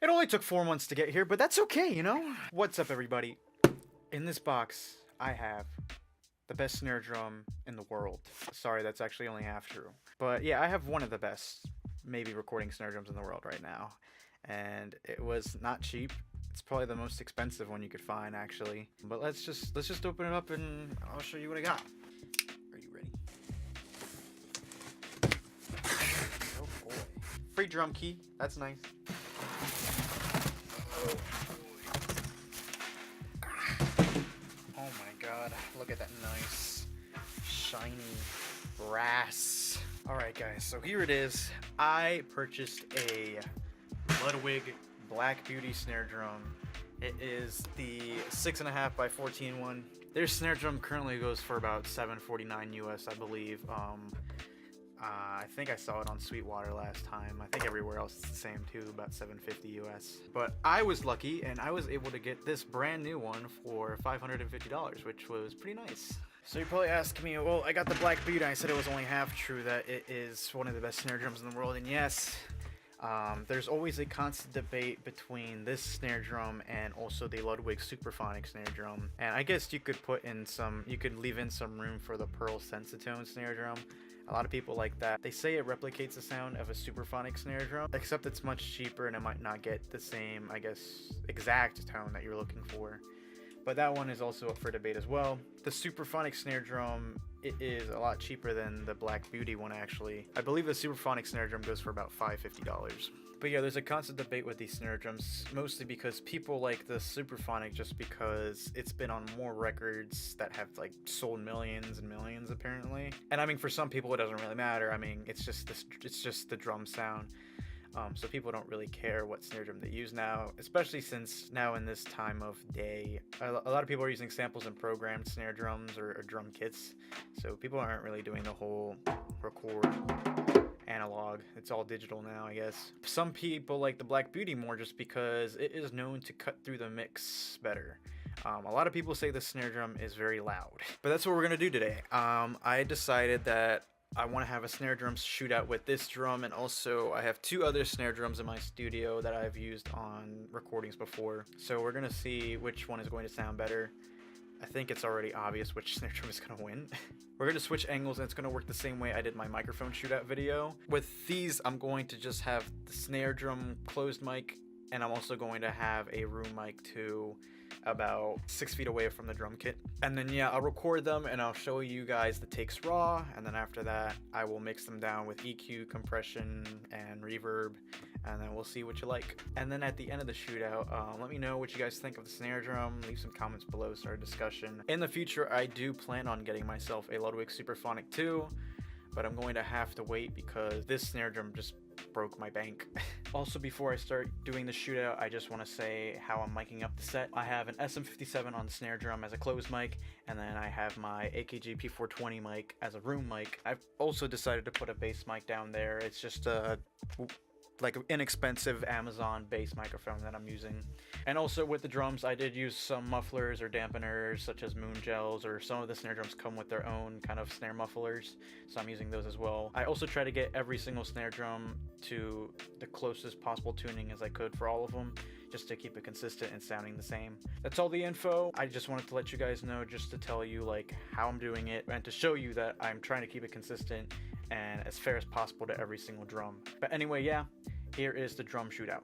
It only took 4 months to get here, but that's okay, you know? What's up, everybody? In this box, I have the best snare drum in the world. Sorry, that's actually only half true. But yeah, I have one of the best, maybe, recording snare drums in the world right now. And it was not cheap. It's probably the most expensive one you could find, actually. But let's just open it up and I'll show you what I got. Are you ready? Oh boy. Free drum key. That's nice. Oh my god, look at that nice, shiny brass. Alright guys, so here it is. I purchased a Ludwig Black Beauty snare drum. It is the 6.5 by 14 one. Their snare drum currently goes for about $749 US, I believe. I think I saw it on Sweetwater last time. I think everywhere else is the same too, about $750 US. But I was lucky and I was able to get this brand new one for $550, which was pretty nice. So you're probably asking me, well, I got the Black Beauty. I said it was only half true that it is one of the best snare drums in the world, and yes, there's always a constant debate between this snare drum and also the Ludwig Superphonic snare drum. And I guess you could leave in some room for the Pearl Sensitone snare drum. A lot of people like that. They say it replicates the sound of a Superphonic snare drum, except it's much cheaper and it might not get the same, I guess, exact tone that you're looking for. But that one is also up for debate as well. The Superphonic snare drum, it is a lot cheaper than the Black Beauty one, actually. I believe the Superphonic snare drum goes for about $550. But yeah, there's a constant debate with these snare drums, mostly because people like the Superphonic just because it's been on more records that have like sold millions and millions apparently. And I mean, for some people it doesn't really matter. I mean, it's just the drum sound. So people don't really care what snare drum they use now, especially since now in this time of day, a lot of people are using samples and programmed snare drums or drum kits. So people aren't really doing the whole record analog. It's all digital now, I guess. Some people like the Black Beauty more just because it is known to cut through the mix better. A lot of people say the snare drum is very loud, but that's what we're gonna do today. I decided that I want to have a snare drum shootout with this drum, and also I have two other snare drums in my studio that I've used on recordings before. So we're gonna see which one is going to sound better. I think it's already obvious which snare drum is gonna win. We're gonna switch angles and it's gonna work the same way I did my microphone shootout video. With these, I'm going to just have the snare drum closed mic, and I'm also going to have a room mic too, about 6 feet away from the drum kit. And then yeah, I'll record them and I'll show you guys the takes raw, and then after that I will mix them down with EQ, compression, and reverb, and then we'll see what you like. And then at the end of the shootout, let me know what you guys think of the snare drum. Leave some comments below, start a discussion. In the future, I do plan on getting myself a Ludwig Superphonic 2, but I'm going to have to wait because this snare drum just broke my bank. Also, before I start doing the shootout, I just want to say how I'm miking up the set. I have an SM57 on the snare drum as a closed mic, and then I have my AKG P420 mic as a room mic. I've also decided to put a bass mic down there. It's just a like an inexpensive Amazon bass microphone that I'm using. And also with the drums, I did use some mufflers or dampeners such as moon gels, or some of the snare drums come with their own kind of snare mufflers, so I'm using those as well. I also try to get every single snare drum to the closest possible tuning as I could for all of them, just to keep it consistent and sounding the same. That's all the info. I just wanted to let you guys know, just to tell you like how I'm doing it and to show you that I'm trying to keep it consistent and as fair as possible to every single drum. But anyway, yeah, here is the drum shootout.